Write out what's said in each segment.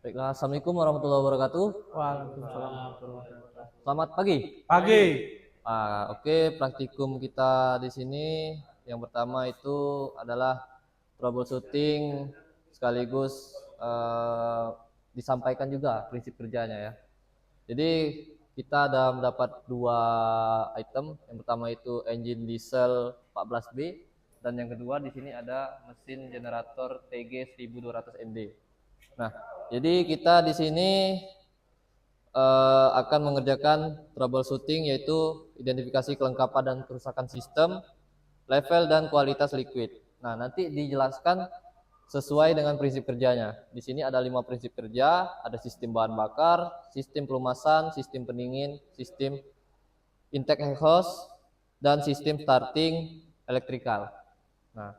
Baiklah, Assalamualaikum warahmatullahi wabarakatuh. Waalaikumsalam warahmatullahi wabarakatuh. Selamat pagi. Pagi. Oke, praktikum kita di sini yang pertama itu adalah troubleshooting sekaligus disampaikan juga prinsip kerjanya ya. Jadi kita ada mendapat dua item. Yang pertama itu engine diesel 14B dan yang kedua di sini ada mesin generator TG 1200 MD. Nah, jadi kita di sini akan mengerjakan troubleshooting yaitu identifikasi kelengkapan dan kerusakan sistem, level dan kualitas liquid. Nah, nanti dijelaskan sesuai dengan prinsip kerjanya. Di sini ada 5 prinsip kerja, ada sistem bahan bakar, sistem pelumasan, sistem pendingin, sistem intake exhaust, dan sistem starting elektrikal. Nah,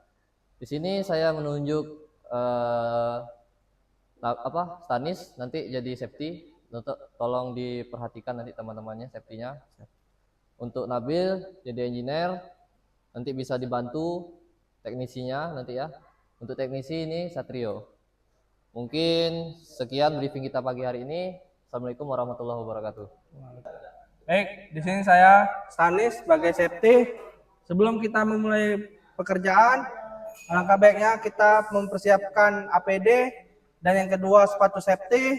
di sini saya menunjuk Stanis nanti jadi safety. Tolong diperhatikan nanti teman-temannya safety-nya. Untuk Nabil jadi engineer, nanti bisa dibantu teknisinya nanti ya. Untuk teknisi ini Satrio. Mungkin sekian briefing kita pagi hari ini. Assalamualaikum warahmatullahi wabarakatuh. Baik, di sini saya Stanis sebagai safety. Sebelum kita memulai pekerjaan, alangkah baiknya kita mempersiapkan APD dan yang kedua sepatu safety.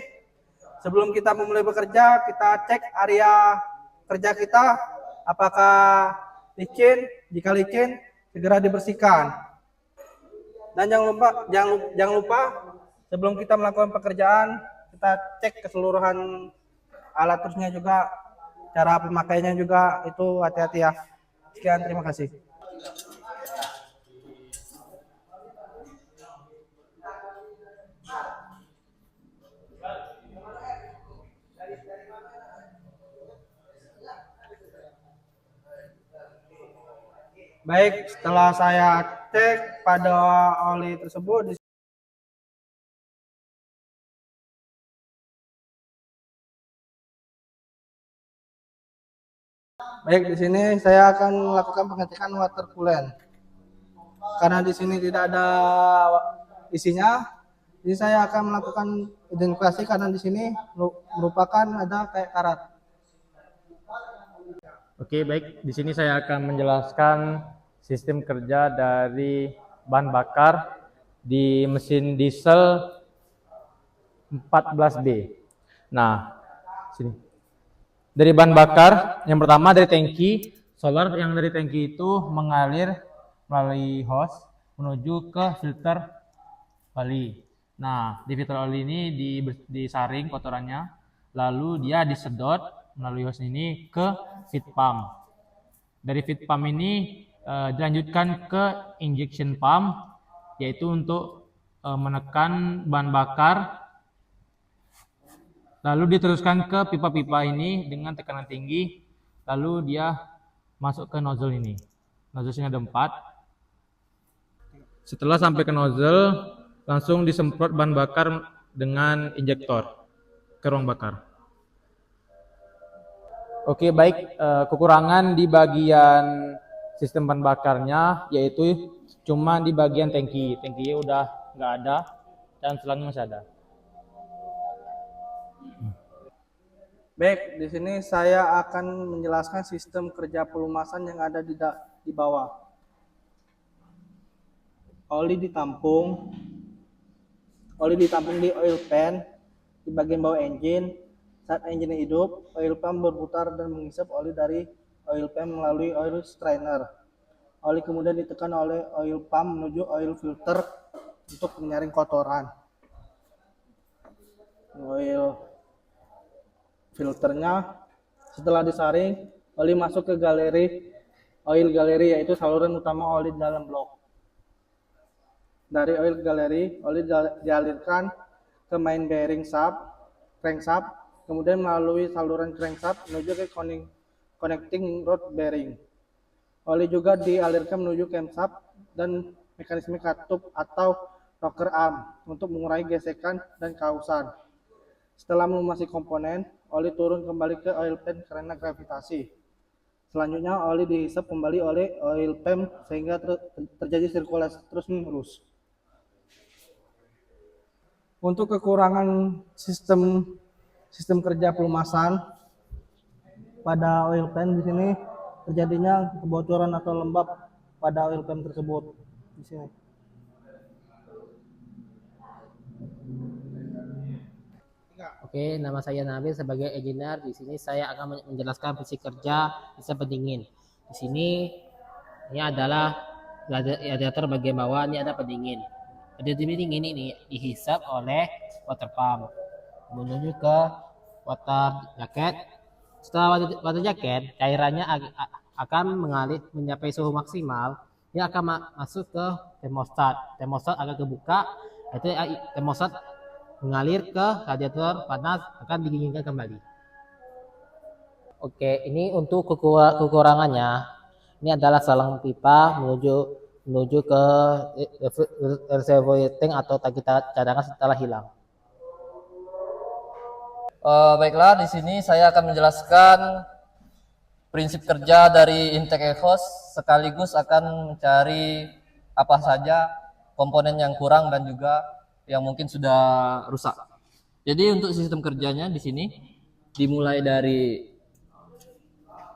Sebelum kita memulai bekerja, kita cek area kerja kita apakah licin. Jika licin, segera dibersihkan. Dan jangan lupa sebelum kita melakukan pekerjaan, kita cek keseluruhan alat terusnya juga, cara pemakaiannya juga, itu hati-hati ya. Sekian, terima kasih. Baik, setelah saya cek pada oli tersebut, baik, di sini saya akan melakukan pengecekan water coolant. Karena di sini tidak ada isinya, jadi saya akan melakukan identifikasi karena di sini merupakan ada kayak karat. Oke, baik. Di sini saya akan menjelaskan sistem kerja dari bahan bakar di mesin diesel 14B. Nah, sini. Dari bahan bakar, yang pertama dari tangki solar, yang dari tangki itu mengalir melalui hose menuju ke filter oli. Nah, di filter oli ini disaring kotorannya, lalu dia disedot melalui hose ini ke feed pump. Dari feed pump ini dilanjutkan ke injection pump, yaitu untuk menekan bahan bakar, lalu diteruskan ke pipa-pipa ini dengan tekanan tinggi, lalu dia masuk ke nozzle ini. Nozzle-nya ada 4. Setelah sampai ke nozzle, langsung disemprot bahan bakar dengan injektor ke ruang bakar. Oke, baik. Kekurangan di bagian sistem bahan bakarnya yaitu cuma di bagian tangki. Tangkinya udah nggak ada dan selangnya masih ada. Baik, di sini saya akan menjelaskan sistem kerja pelumasan yang ada di bawah. Oli ditampung di oil pan di bagian bawah engine. Saat engine hidup, oil pump berputar dan menghisap oli dari oil pan melalui oil strainer. Oli kemudian ditekan oleh oil pump menuju oil filter untuk menyaring kotoran. Oil filternya setelah disaring, oli masuk ke oil galeri, yaitu saluran utama oli dalam blok. Dari oil galeri, oli dialirkan ke main bearing crankshaft, kemudian melalui saluran crankshaft menuju ke connecting rod bearing. Oli juga dialirkan menuju camshaft dan mekanisme katup atau rocker arm untuk mengurangi gesekan dan kausan. Setelah melumasi komponen, oli turun kembali ke oil pan karena gravitasi. Selanjutnya, oli dihisap kembali oleh oil pan sehingga terjadi sirkulasi terus-menerus. Untuk kekurangan sistem kerja pelumasan pada oil pan di sini terjadinya kebocoran atau lembab pada oil pan tersebut di sini. Oke, nama saya Nabil sebagai engineer. Di sini saya akan menjelaskan prinsip kerja sistem pendingin. Di sini ini adalah radiator bagian bawah, ini ada pendingin. Radiator pendingin ini dihisap oleh water pump menuju ke water jacket. Setelah water jacket, cairannya akan mengalir mencapai suhu maksimal. Dia akan masuk ke termostat. Termostat akan kebuka. Itu termostat mengalir ke radiator panas, akan dinginkan kembali. Oke, ini untuk kekurangannya. Ini adalah selang pipa menuju ke reservoir tank atau tangki cadangan setelah hilang. Baiklah, di sini saya akan menjelaskan prinsip kerja dari intake exhaust sekaligus akan mencari apa saja komponen yang kurang dan juga yang mungkin sudah rusak. Jadi untuk sistem kerjanya di sini dimulai dari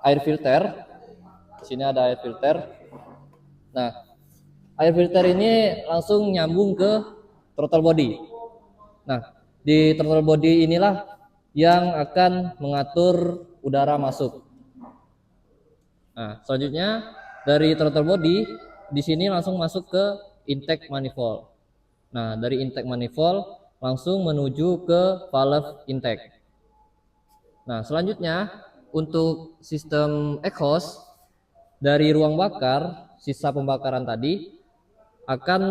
air filter. Di sini ada air filter. Nah, air filter ini langsung nyambung ke throttle body. Nah, di throttle body inilah yang akan mengatur udara masuk. Nah, selanjutnya dari throttle body di sini langsung masuk ke intake manifold. Nah, dari intake manifold langsung menuju ke valve intake. Nah, selanjutnya untuk sistem exhaust dari ruang bakar, sisa pembakaran tadi akan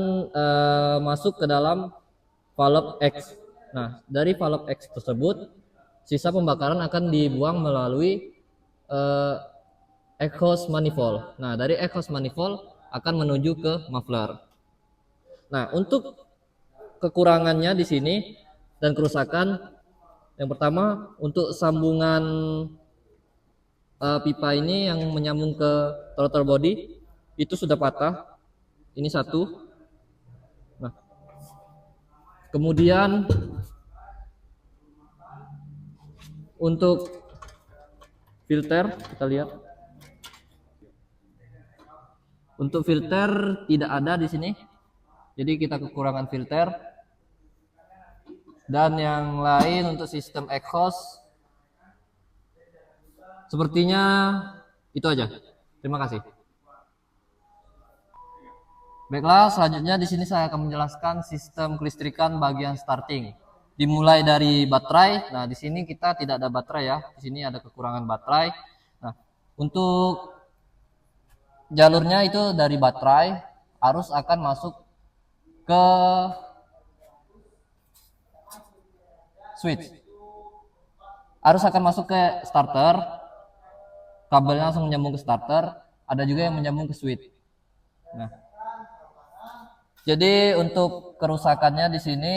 masuk ke dalam valve X. Nah, dari valve X tersebut sisa pembakaran akan dibuang melalui exhaust manifold. Nah, dari exhaust manifold akan menuju ke muffler. Nah, untuk kekurangannya di sini dan kerusakan, yang pertama untuk sambungan pipa ini yang menyambung ke throttle body itu sudah patah. Ini satu. Nah, kemudian untuk filter kita lihat. Untuk filter tidak ada di sini. Jadi kita kekurangan filter. Dan yang lain untuk sistem exhaust sepertinya itu aja. Terima kasih. Baiklah, selanjutnya di sini saya akan menjelaskan sistem kelistrikan bagian starting. Dimulai dari baterai. Nah, di sini kita tidak ada baterai ya. Di sini ada kekurangan baterai. Nah, untuk jalurnya itu dari baterai arus akan masuk ke switch. Arus akan masuk ke starter. Kabelnya langsung menyambung ke starter. Ada juga yang menyambung ke switch. Nah, jadi untuk kerusakannya di sini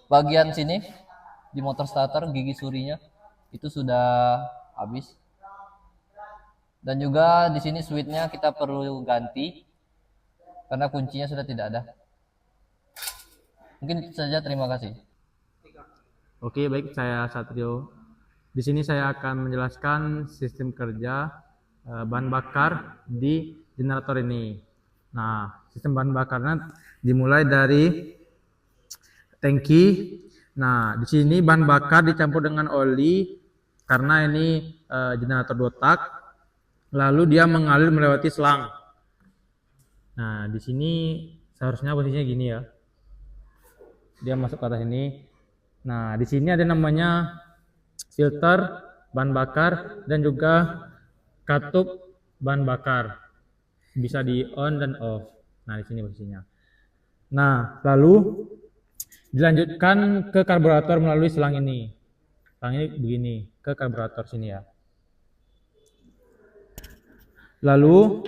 bagian sini di motor starter gigi surinya itu sudah habis. Dan juga di sini switchnya kita perlu ganti karena kuncinya sudah tidak ada. Mungkin itu saja, terima kasih. Oke, baik, saya Satrio. Di sini saya akan menjelaskan sistem kerja bahan bakar di generator ini. Nah, sistem bahan bakarnya dimulai dari tangki. Nah, di sini bahan bakar dicampur dengan oli karena ini generator 2 tak. Lalu dia mengalir melewati selang. Nah, di sini seharusnya posisinya gini ya. Dia masuk ke atas ini. Nah, di sini ada namanya filter bahan bakar dan juga katup bahan bakar. Bisa di on dan off. Nah, di sini posisinya. Nah, lalu dilanjutkan ke karburator melalui selang ini. Selang ini begini, ke karburator sini ya. Lalu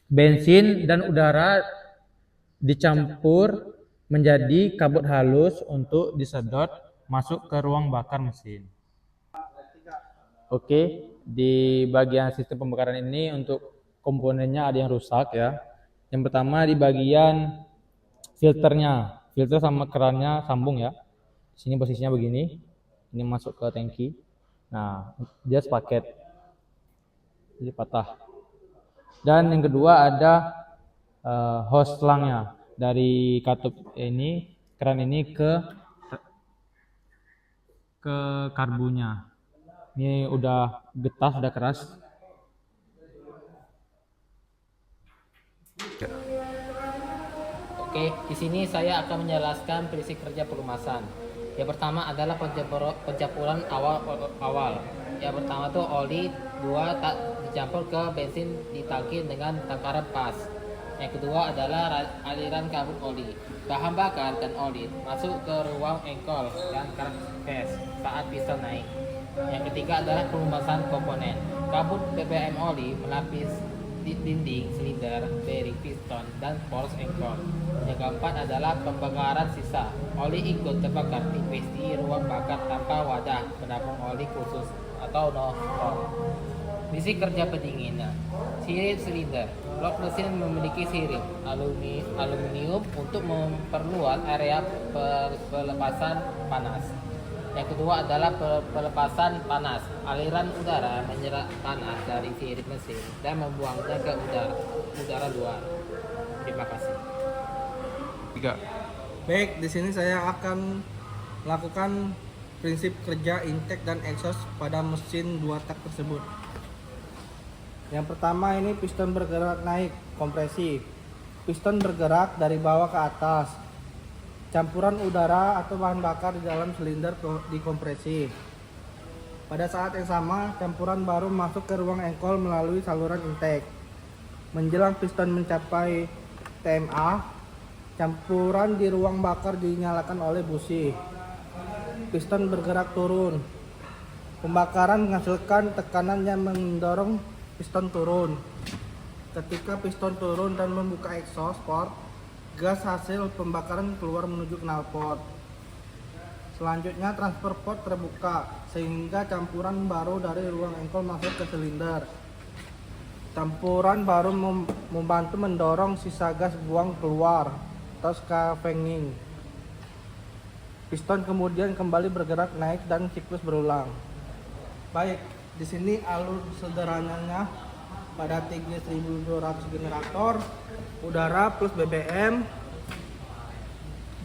bensin dan udara dicampur menjadi kabut halus untuk disedot masuk ke ruang bakar mesin. Oke, di bagian sistem pembakaran ini untuk komponennya ada yang rusak ya. Yang pertama di bagian filternya. filter sama kerannya sambung ya. Di sini posisinya begini. Ini masuk ke tangki. Nah, dia sepaket. Jadi patah. Dan yang kedua ada hose selangnya dari katup ini, keran ini ke karbunya. Ini udah getah, udah keras. Oke, di sini saya akan menjelaskan prinsip kerja pelumasan. Yang pertama adalah pencampuran awal. Yang pertama tuh oli 2 tak dicampur ke bensin di tangki dengan takaran pas. Yang kedua adalah aliran kabut oli. Bahan bakar dan oli masuk ke ruang engkol dan crankcase saat piston naik. Yang ketiga adalah pelumasan komponen. Kabut BBM oli melapis dinding, silinder, bearing, piston, dan poros engkol. Yang keempat adalah pembakaran sisa. Oli ikut terbakar tipis di ruang bakar tanpa wadah penampung oli khusus atau nozzle. Misi kerja pendinginan. Sirip silinder. Blok mesin memiliki sirip aluminium untuk memperluas area pelepasan panas. Yang kedua adalah pelepasan panas. Aliran udara menyerap panas dari sirip mesin dan membuangnya ke udara luar. Terima kasih. 3. Baik, di sini saya akan melakukan prinsip kerja intake dan exhaust pada mesin 2 tak tersebut. Yang pertama ini piston bergerak naik, kompresi. Piston bergerak dari bawah ke atas. Campuran udara atau bahan bakar di dalam silinder dikompresi. Pada saat yang sama, campuran baru masuk ke ruang engkol melalui saluran intake. Menjelang piston mencapai TMA, campuran di ruang bakar dinyalakan oleh busi. Piston bergerak turun. Pembakaran menghasilkan tekanan yang mendorong piston turun. Ketika piston turun dan membuka exhaust port, gas hasil pembakaran keluar menuju knalpot. Selanjutnya transfer port terbuka sehingga campuran baru dari ruang engkol masuk ke silinder. Campuran baru membantu mendorong sisa gas buang keluar atau scavenging. Piston kemudian kembali bergerak naik dan siklus berulang. Baik, di sini alur sederhananya pada TG1200 generator, udara plus BBM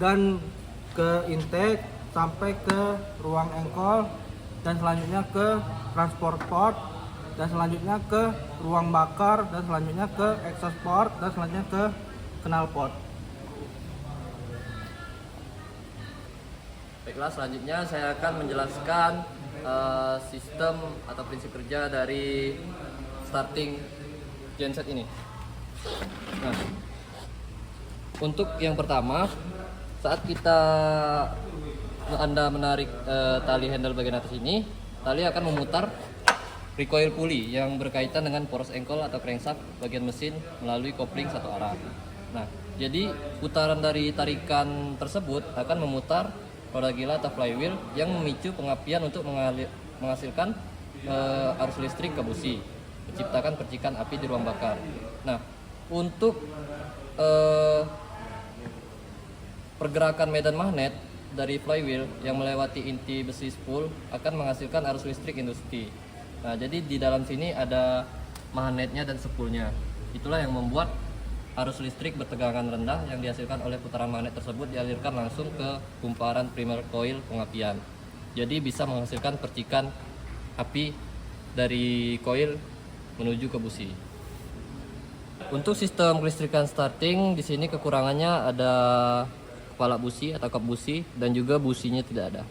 dan ke intake sampai ke ruang engkol dan selanjutnya ke transport port dan selanjutnya ke ruang bakar dan selanjutnya ke exhaust port dan selanjutnya ke knalpot. Baiklah, selanjutnya saya akan menjelaskan sistem atau prinsip kerja dari starting genset ini. Nah, untuk yang pertama, saat Anda menarik tali handle bagian atas ini, tali akan memutar recoil pulley yang berkaitan dengan poros engkol atau crankshaft bagian mesin melalui kopling satu arah. Nah, jadi putaran dari tarikan tersebut akan memutar roda gila atau flywheel yang memicu pengapian untuk menghasilkan arus listrik ke busi, menciptakan percikan api di ruang bakar. Nah, untuk pergerakan medan magnet dari flywheel yang melewati inti besi spool akan menghasilkan arus listrik industri. Nah, jadi di dalam sini ada magnetnya dan spoolnya. Itulah yang membuat arus listrik bertegangan rendah yang dihasilkan oleh putaran magnet tersebut dialirkan langsung ke kumparan primer coil pengapian. Jadi bisa menghasilkan percikan api dari coil menuju ke busi. Untuk sistem kelistrikan starting, di sini kekurangannya ada kepala busi atau kap busi dan juga businya tidak ada.